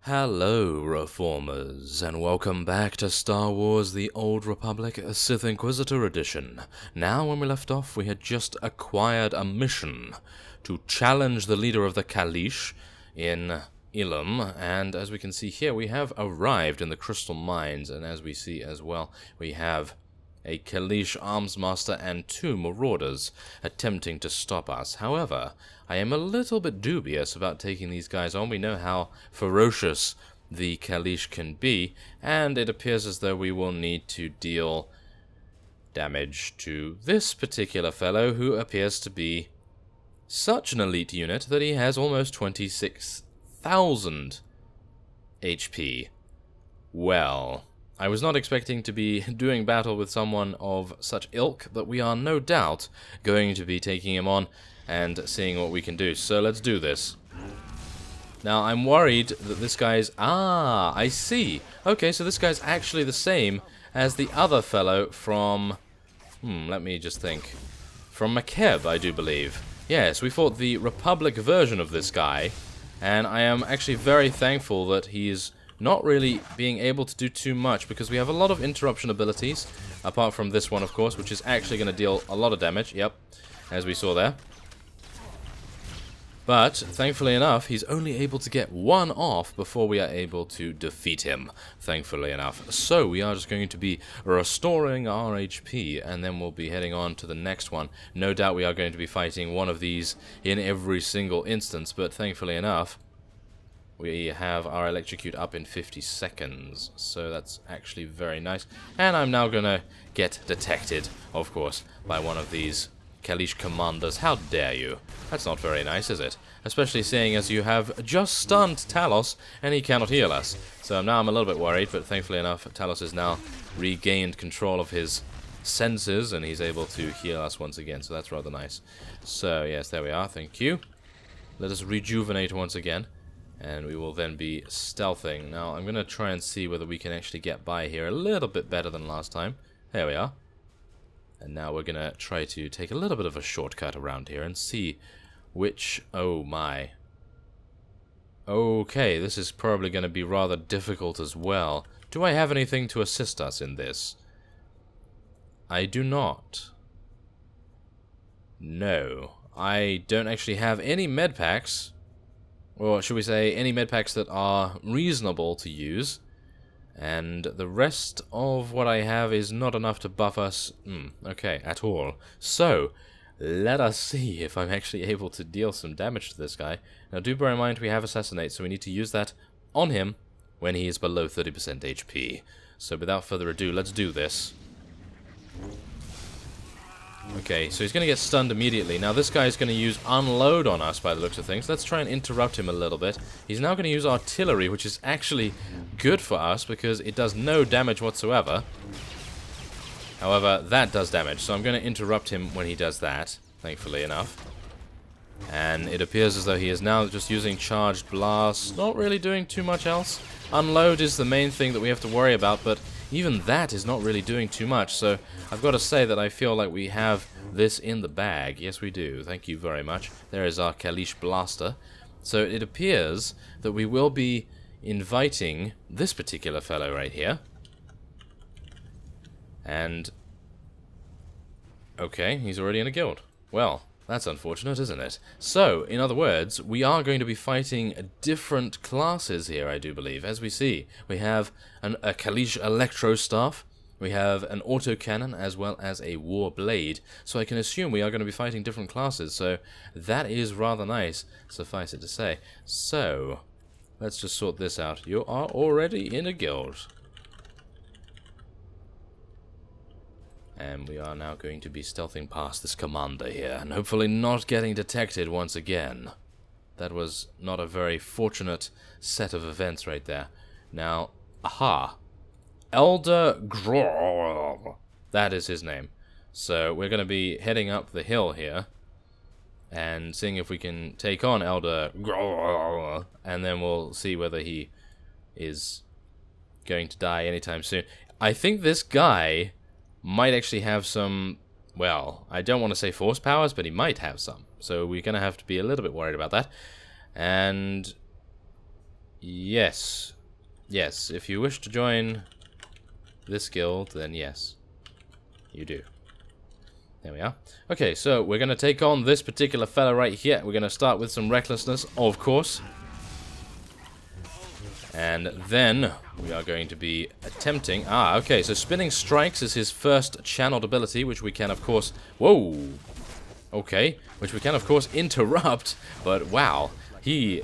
Hello, Reformers, and welcome back to Star Wars The Old Republic Sith Inquisitor Edition. Now, when we left off, we had just acquired a mission to challenge the leader of the Kulish in Ilum, and as we can see here, we have arrived in the Crystal Mines, and as we see as well, we have a Kulish arms master and 2 marauders attempting to stop us. However, I am a little bit dubious about taking these guys on. We know how ferocious the Kulish can be, and it appears as though we will need to deal damage to this particular fellow, who appears to be such an elite unit that he has almost 26,000 HP. Well, I was not expecting to be doing battle with someone of such ilk, but we are no doubt going to be taking him on and seeing what we can do. So let's do this. Now, I'm worried that this guy's... I see. Okay, so this guy's actually the same as the other fellow from... let me just think. From Makeb, I do believe. Yes, we fought the Republic version of this guy, and I am actually very thankful that he's not really being able to do too much, because we have a lot of interruption abilities, apart from this one, of course, which is actually going to deal a lot of damage, yep, as we saw there. But, thankfully enough, he's only able to get one off before we are able to defeat him, thankfully enough. So, we are just going to be restoring our HP, and then we'll be heading on to the next one. No doubt we are going to be fighting one of these in every single instance, but thankfully enough, we have our electrocute up in 50 seconds, so that's actually very nice. And I'm now gonna get detected, of course, by one of these Kulish commanders. How dare you? That's not very nice, is it? Especially seeing as you have just stunned Talos, and he cannot heal us. So now I'm a little bit worried, but thankfully enough, Talos has now regained control of his senses, and he's able to heal us once again, so that's rather nice. So, yes, there we are, thank you. Let us rejuvenate once again, and we will then be stealthing. Now, I'm going to try and see whether we can actually get by here a little bit better than last time. There we are. And now we're going to try to take a little bit of a shortcut around here and see which... Oh my. Okay, this is probably going to be rather difficult as well. Do I have anything to assist us in this? I do not. No. I don't actually have any med packs. Or should we say, any medpacks that are reasonable to use. And the rest of what I have is not enough to buff us, okay, at all. So, let us see if I'm actually able to deal some damage to this guy. Now, do bear in mind we have Assassinate, so we need to use that on him when he is below 30% HP. So, without further ado, let's do this. Okay, so he's going to get stunned immediately. Now this guy is going to use Unload on us by the looks of things. Let's try and interrupt him a little bit. He's now going to use Artillery, which is actually good for us because it does no damage whatsoever. However, that does damage, so I'm going to interrupt him when he does that, thankfully enough. And it appears as though he is now just using Charged Blast, not really doing too much else. Unload is the main thing that we have to worry about, but even that is not really doing too much, so I've got to say that I feel like we have this in the bag. Yes, we do. Thank you very much. There is our Kulish Blaster. So it appears that we will be inviting this particular fellow right here. And... okay, he's already in a guild. Well, that's unfortunate, isn't it? So, in other words, we are going to be fighting different classes here, I do believe. As we see, we have a Kulish Electro Staff, we have an Autocannon, as well as a War Blade. So I can assume we are going to be fighting different classes, so that is rather nice, suffice it to say. So, let's just sort this out. You are already in a guild. And we are now going to be stealthing past this commander here, and hopefully not getting detected once again. That was not a very fortunate set of events right there. Now, aha! Elder Gror. That is his name. So we're going to be heading up the hill here, and seeing if we can take on Elder Gror, and then we'll see whether he is going to die anytime soon. I think this guy might actually have some, well, I don't want to say force powers, but he might have some. So we're going to have to be a little bit worried about that. And Yes. Yes, if you wish to join this guild, then yes, you do. There we are. Okay, so we're going to take on this particular fella right here. We're going to start with some recklessness, of course. And then we are going to be attempting... okay, so spinning strikes is his first channeled ability, which we can, of course... Whoa! Okay, which we can, of course, interrupt. But, wow, he...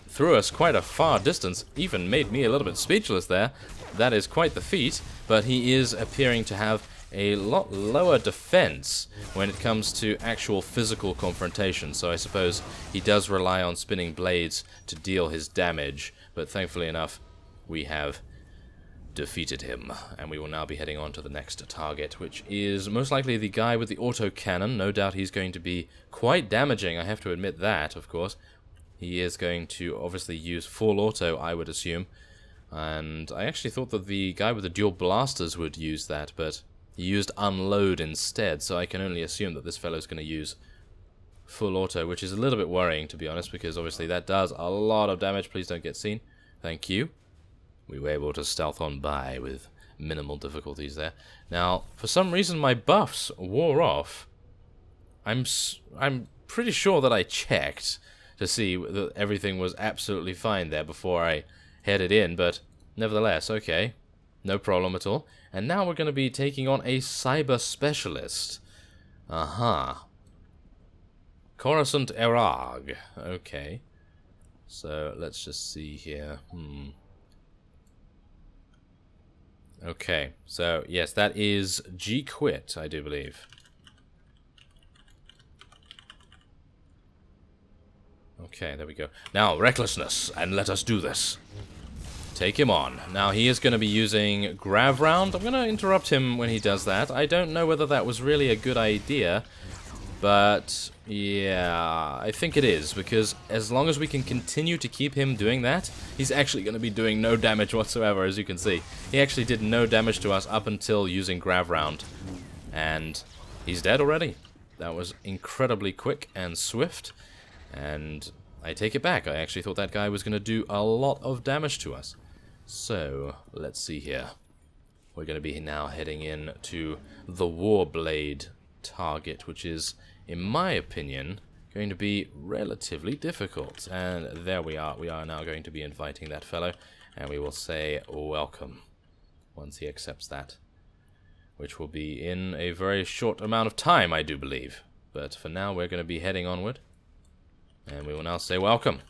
threw us quite a far distance. Even made me a little bit speechless there. That is quite the feat. But he is appearing to have a lot lower defense when it comes to actual physical confrontation. So I suppose he does rely on spinning blades to deal his damage. But thankfully enough, we have defeated him. And we will now be heading on to the next target, which is most likely the guy with the autocannon. No doubt he's going to be quite damaging, I have to admit that, of course. He is going to obviously use full auto, I would assume. And I actually thought that the guy with the dual blasters would use that, but he used unload instead, so I can only assume that this fellow's going to use full auto, which is a little bit worrying, to be honest, because obviously that does a lot of damage. Please don't get seen. Thank you. We were able to stealth on by with minimal difficulties there. Now, for some reason, my buffs wore off. I'm pretty sure that I checked to see that everything was absolutely fine there before I headed in, but nevertheless, okay. No problem at all. And now we're going to be taking on a cyber specialist. Aha. Coruscant Erag. Okay. So, let's just see here. Okay. So, yes, that is G-Quit, I do believe. Okay, there we go. Now, recklessness, and let us do this. Take him on. Now, he is going to be using Grav Round. I'm going to interrupt him when he does that. I don't know whether that was really a good idea, but yeah, I think it is, because as long as we can continue to keep him doing that, he's actually going to be doing no damage whatsoever, as you can see. He actually did no damage to us up until using Grav Round, and he's dead already. That was incredibly quick and swift, and I take it back. I actually thought that guy was going to do a lot of damage to us. So, let's see here. We're going to be now heading in to the Warblade target, which is, in my opinion, going to be relatively difficult. And there we are. We are now going to be inviting that fellow, and we will say welcome once he accepts that, which will be in a very short amount of time, I do believe. But for now, we're going to be heading onward, and we will now say welcome.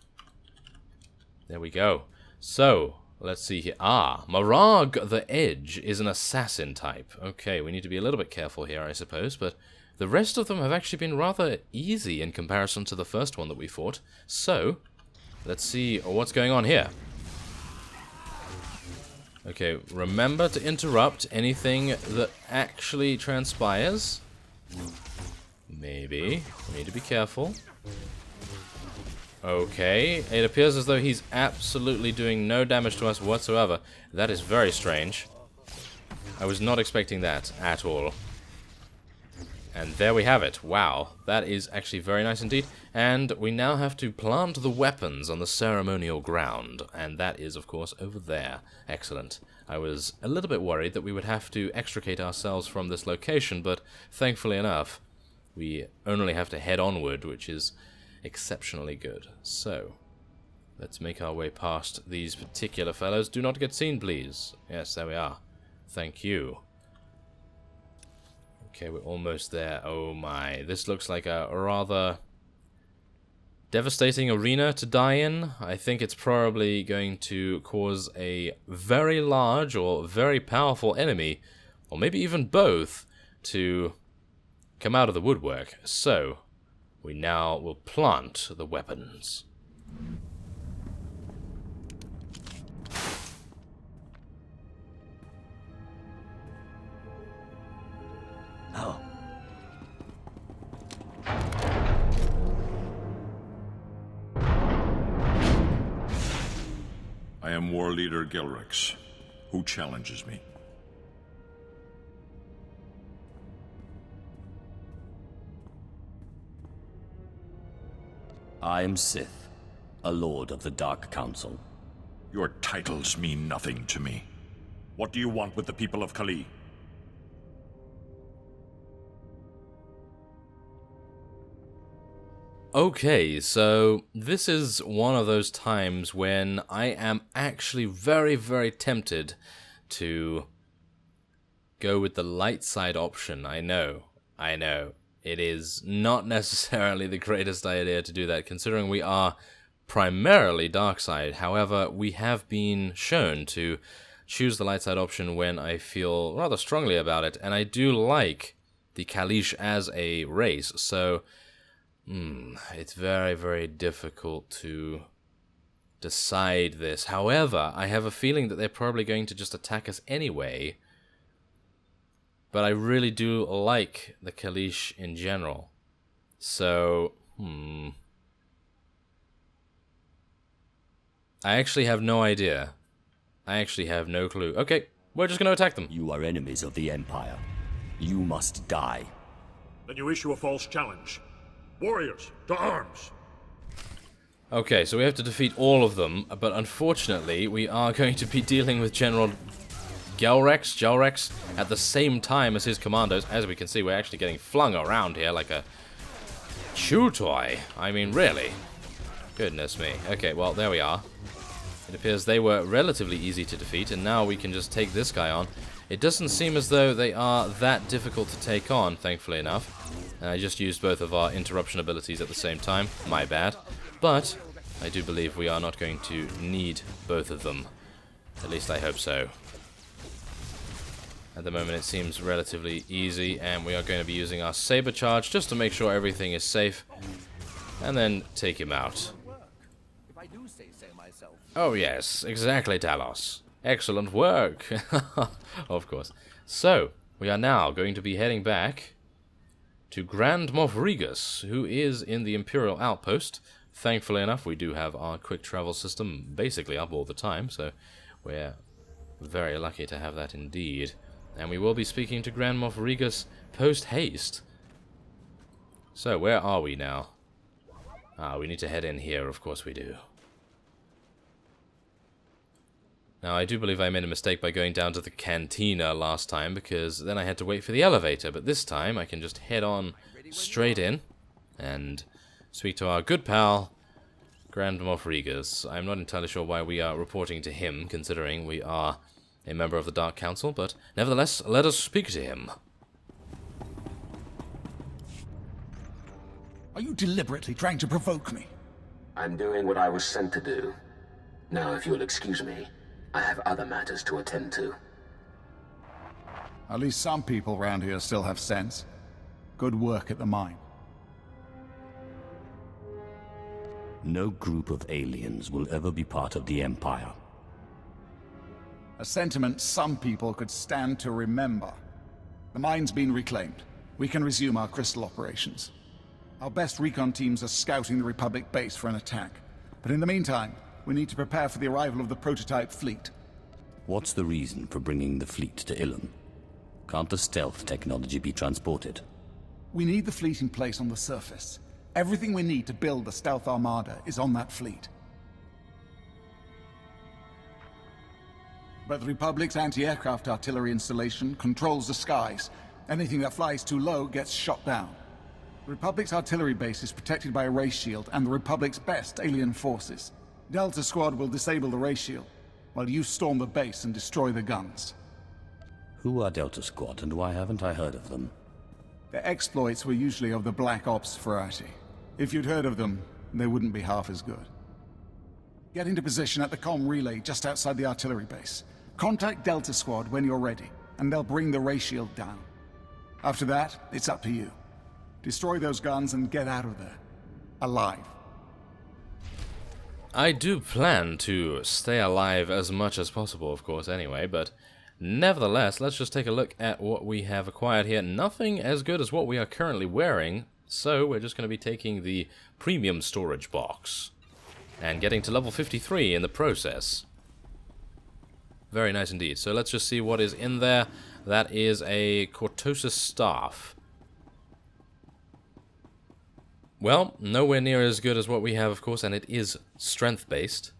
There we go. So, let's see here. Marag the Edge is an assassin type. Okay, we need to be a little bit careful here, I suppose, but the rest of them have actually been rather easy in comparison to the first one that we fought. So, let's see what's going on here. Okay, remember to interrupt anything that actually transpires. Maybe. We need to be careful. Okay, it appears as though he's absolutely doing no damage to us whatsoever. That is very strange. I was not expecting that at all. And there we have it. Wow, that is actually very nice indeed. And we now have to plant the weapons on the ceremonial ground. And that is, of course, over there. Excellent. I was a little bit worried that we would have to extricate ourselves from this location, but thankfully enough, we only have to head onward, which is exceptionally good. So, let's make our way past these particular fellows. Do not get seen, please. Yes, there we are. Thank you. Okay, we're almost there. Oh my, this looks like a rather devastating arena to die in. I think it's probably going to cause a very large or very powerful enemy, or maybe even both, to come out of the woodwork. So, we now will plant the weapons. Oh. I am War Leader Gilrix. Who challenges me? I am Sith. A Lord of the Dark Council. Your titles mean nothing to me. What do you want with the people of Kali? Okay, so this is one of those times when I am actually very, very tempted to go with the light side option. I know. It is not necessarily the greatest idea to do that, considering we are primarily dark side. However, we have been shown to choose the light side option when I feel rather strongly about it, and I do like the Kulish as a race, so it's very, very difficult to decide this. However, I have a feeling that they're probably going to just attack us anyway. But I really do like the Kulish in general. So, I actually have no idea. I actually have no clue. Okay, we're just going to attack them. You are enemies of the Empire. You must die. Then you issue a false challenge. Warriors, to arms! Okay, so we have to defeat all of them, but unfortunately, we are going to be dealing with General Gelrex at the same time as his commandos. As we can see, we're actually getting flung around here like a chew toy. I mean, really? Goodness me. Okay, well, there we are. It appears they were relatively easy to defeat, and now we can just take this guy on. It doesn't seem as though they are that difficult to take on, thankfully enough. And I just used both of our interruption abilities at the same time. My bad. But I do believe we are not going to need both of them. At least I hope so. At the moment it seems relatively easy, and we are going to be using our saber charge just to make sure everything is safe. And then take him out. Oh yes, exactly, Talos. Excellent work. Of course. So, we are now going to be heading back to Grand Moff Regus, who is in the Imperial Outpost. Thankfully enough, we do have our quick travel system basically up all the time, so we're very lucky to have that indeed. And we will be speaking to Grand Moff Regus post-haste. So, where are we now? We need to head in here, of course we do. Now, I do believe I made a mistake by going down to the cantina last time, because then I had to wait for the elevator, but this time I can just head on straight in and speak to our good pal, Grand Moff Regus. I'm not entirely sure why we are reporting to him, considering we are a member of the Dark Council, but nevertheless, let us speak to him. Are you deliberately trying to provoke me? I'm doing what I was sent to do. Now, if you'll excuse me, I have other matters to attend to. At least some people around here still have sense. Good work at the mine. No group of aliens will ever be part of the Empire. A sentiment some people could stand to remember. The mine's been reclaimed. We can resume our crystal operations. Our best recon teams are scouting the Republic base for an attack. But in the meantime, we need to prepare for the arrival of the prototype fleet. What's the reason for bringing the fleet to Ilum? Can't the stealth technology be transported? We need the fleet in place on the surface. Everything we need to build the stealth armada is on that fleet. But the Republic's anti-aircraft artillery installation controls the skies. Anything that flies too low gets shot down. The Republic's artillery base is protected by a ray shield and the Republic's best alien forces. Delta Squad will disable the ray shield, while you storm the base and destroy the guns. Who are Delta Squad, and why haven't I heard of them? Their exploits were usually of the Black Ops variety. If you'd heard of them, they wouldn't be half as good. Get into position at the comm relay just outside the artillery base. Contact Delta Squad when you're ready, and they'll bring the ray shield down. After that, it's up to you. Destroy those guns and get out of there. Alive. I do plan to stay alive as much as possible, of course, anyway, but nevertheless, let's just take a look at what we have acquired here. Nothing as good as what we are currently wearing, so we're just going to be taking the premium storage box and getting to level 53 in the process. Very nice indeed. So let's just see what is in there. That is a Cortosis staff. well, nowhere near as good as what we have, of course, and it is strength-based.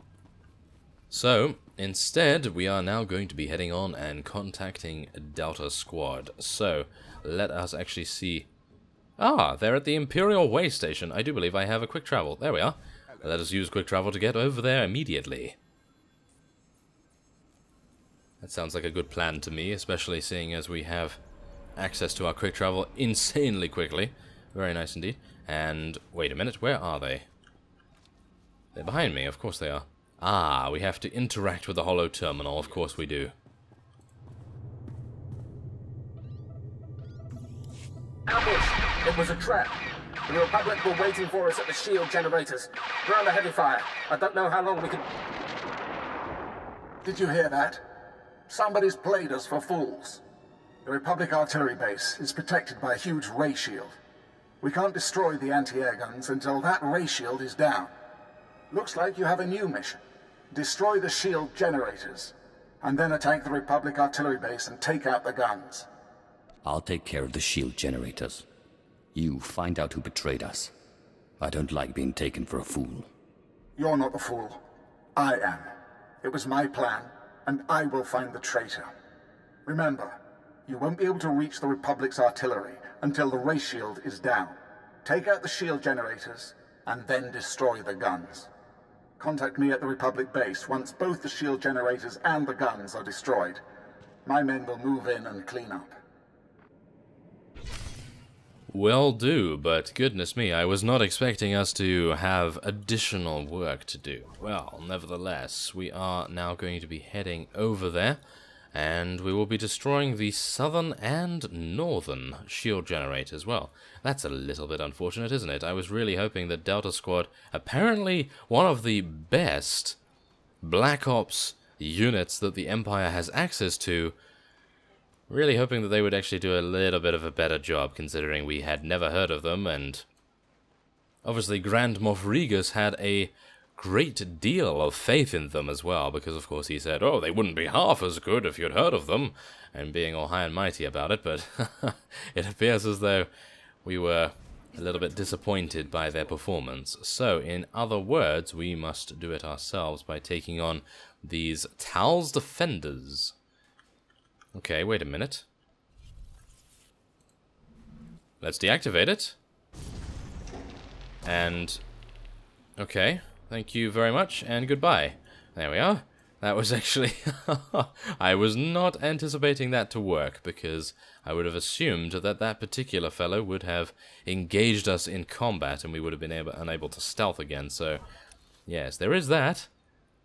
So, instead, we are now going to be heading on and contacting Delta Squad. So, let us actually see... Ah, they're at the Imperial Way Station. I do believe I have a quick travel. There we are. Let us use quick travel to get over there immediately. That sounds like a good plan to me, especially seeing as we have access to our quick travel insanely quickly. Very nice indeed. And, wait a minute, where are they? They're behind me, of course they are. Ah, we have to interact with the holo terminal, of course we do. Ambush! It was a trap. The Republic were waiting for us at the shield generators. We're under heavy fire. I don't know how long we can... Did you hear that? Somebody's played us for fools. The Republic artillery base is protected by a huge ray shield. We can't destroy the anti-air guns until that ray shield is down. Looks like you have a new mission. Destroy the shield generators, and then attack the Republic artillery base and take out the guns. I'll take care of the shield generators. You find out who betrayed us. I don't like being taken for a fool. You're not the fool. I am. It was my plan, and I will find the traitor. Remember, you won't be able to reach the Republic's artillery until the ray shield is down. Take out the shield generators, and then destroy the guns. Contact me at the Republic base once both the shield generators and the guns are destroyed. My men will move in and clean up. Will do, but goodness me, I was not expecting us to have additional work to do. Well, nevertheless, we are now going to be heading over there, and we will be destroying the southern and northern shield generator as well. That's a little bit unfortunate, isn't it? I was really hoping that Delta Squad, apparently one of the best Black Ops units that the Empire has access to, really hoping that they would actually do a little bit of a better job, considering we had never heard of them, and obviously Grand Moff Regus had a great deal of faith in them as well, because of course he said, oh, they wouldn't be half as good if you'd heard of them, and being all high and mighty about it, but it appears as though we were a little bit disappointed by their performance. So, in other words, we must do it ourselves by taking on these Tal's Defenders. Okay, wait a minute. Let's deactivate it. And, okay, thank you very much, and goodbye. There we are. That was actually... I was not anticipating that to work, because I would have assumed that that particular fellow would have engaged us in combat, and we would have been unable to stealth again, so... Yes, there is that.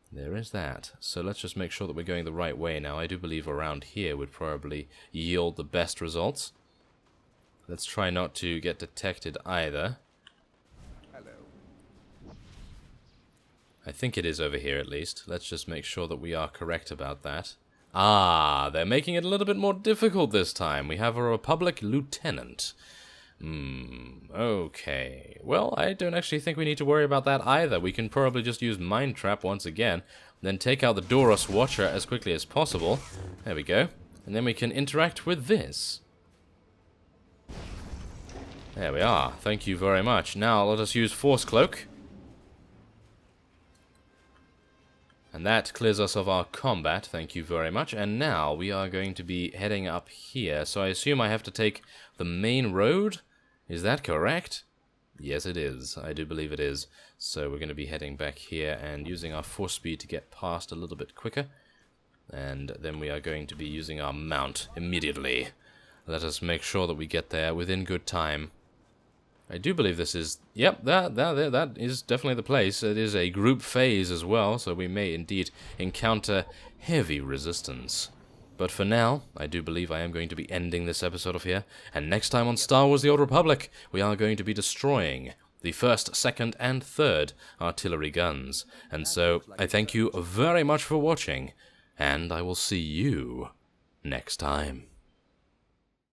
There is that. So let's just make sure that we're going the right way now. I do believe around here would probably yield the best results. Let's try not to get detected either. I think it is over here at least. Let's just make sure that we are correct about that. Ah, they're making it a little bit more difficult this time. We have a Republic Lieutenant. Okay. Well, I don't actually think we need to worry about that either. We can probably just use Mind Trap once again, then take out the Doros Watcher as quickly as possible. There we go. And then we can interact with this. There we are. Thank you very much. Now let us use Force Cloak. And that clears us of our combat, thank you very much. And now we are going to be heading up here. So I assume I have to take the main road? Is that correct? Yes, it is. I do believe it is. So we're going to be heading back here and using our force speed to get past a little bit quicker. And then we are going to be using our mount immediately. Let us make sure that we get there within good time. I do believe this is... Yep, that is definitely the place. It is a group phase as well, so we may indeed encounter heavy resistance. But for now, I do believe I am going to be ending this episode off here. And next time on Star Wars The Old Republic, we are going to be destroying the 1st, 2nd, and 3rd artillery guns. And so, I thank you very much for watching, and I will see you next time.